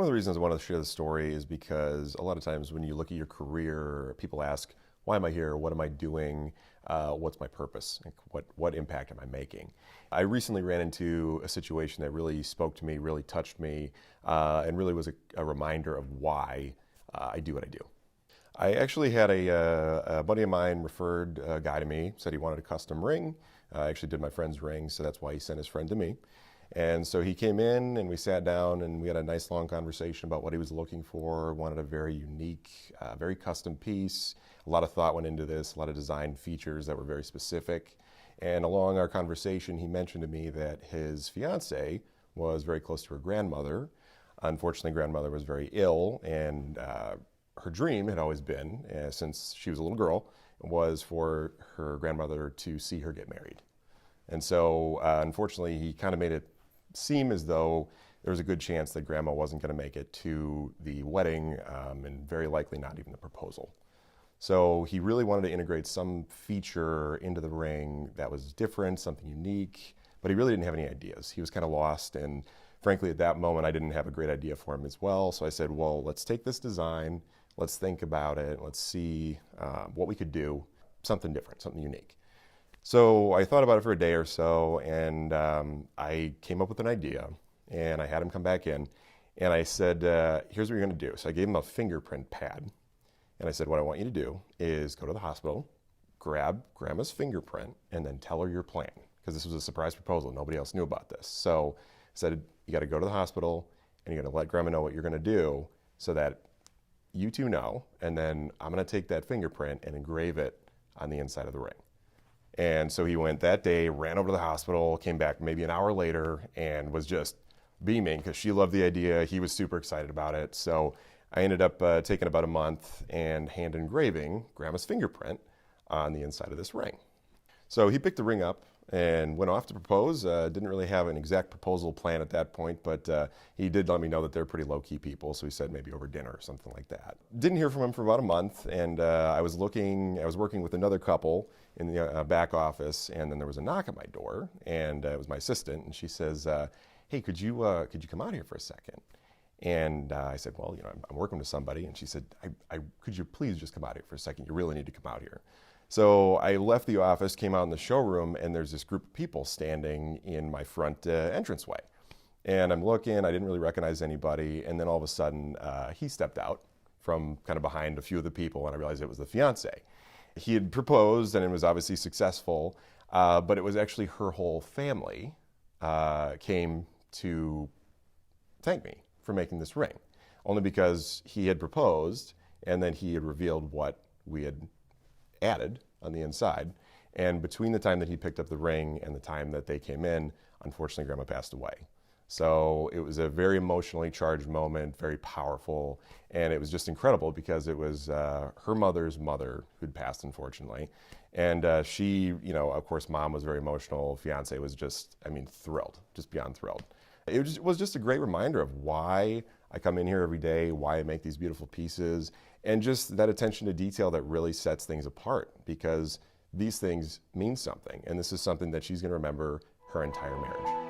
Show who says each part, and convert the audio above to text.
Speaker 1: the reasons I wanted to share the story is because a lot of times when you look at your career, people ask, why am I here? What am I doing? What's my purpose? Like, what impact am I making? I recently ran into a situation that really spoke to me, really touched me, and really was a reminder of why I do what I do. I actually had a buddy of mine referred a guy to me, said he wanted a custom ring. I actually did my friend's ring, so that's why he sent his friend to me. And so he came in and we sat down and we had a nice long conversation about what he was looking for, wanted a very unique, very custom piece. A lot of thought went into this, a lot of design features that were very specific. And along our conversation, he mentioned to me that his fiance was very close to her grandmother. Unfortunately, grandmother was very ill, and her dream had always been, since she was a little girl, was for her grandmother to see her get married. And so, unfortunately, he kind of made it seem as though there was a good chance that grandma wasn't going to make it to the wedding, and very likely not even the proposal. So he really wanted to integrate some feature into the ring that was different, something unique, but he really didn't have any ideas. He was kind of lost, and frankly, at that moment, I didn't have a great idea for him as well. So I said, well, let's take this design, let's think about it, let's see what we could do, something different, something unique. So I thought about it for a day or so, and I came up with an idea, and I had him come back in, and I said, here's what you're going to do. So I gave him a fingerprint pad, and I said, what I want you to do is go to the hospital, grab grandma's fingerprint, and then tell her your plan, because this was a surprise proposal. Nobody else knew about this. So I said, you got to go to the hospital, and you're going to let grandma know what you're going to do so that you two know, and then I'm going to take that fingerprint and engrave it on the inside of the ring. And so he went that day, ran over to the hospital, came back maybe an hour later, and was just beaming because she loved the idea. He was super excited about it. So I ended up taking about a month and hand engraving grandma's fingerprint on the inside of this ring. So he picked the ring up and went off to propose. Didn't really have an exact proposal plan at that point, but he did let me know that they're pretty low-key people, so he said maybe over dinner or something like that. Didn't hear from him for about a month, and I was working with another couple in the back office, and then there was a knock at my door, and it was my assistant, and she says, hey, could you come out here for a second? And I said, well, I'm working with somebody, and she said, could you please just come out here for a second? You really need to come out here. So I left the office, came out in the showroom, and there's this group of people standing in my front entranceway. And I'm looking, I didn't really recognize anybody, and then all of a sudden, he stepped out from kind of behind a few of the people, and I realized it was the fiance. He had proposed, and it was obviously successful, but it was actually her whole family came to thank me for making this ring, only because he had proposed, and then he had revealed what we had added on the inside. And between the time that he picked up the ring and the time that they came in, unfortunately, grandma passed away. So it was a very emotionally charged moment, very powerful, and it was just incredible because it was her mother's mother who'd passed, unfortunately. And she, of course, mom was very emotional. Fiance was just, thrilled, just beyond thrilled. It was just a great reminder of why I come in here every day, why I make these beautiful pieces, and just that attention to detail that really sets things apart, because these things mean something, and this is something that she's going to remember her entire marriage.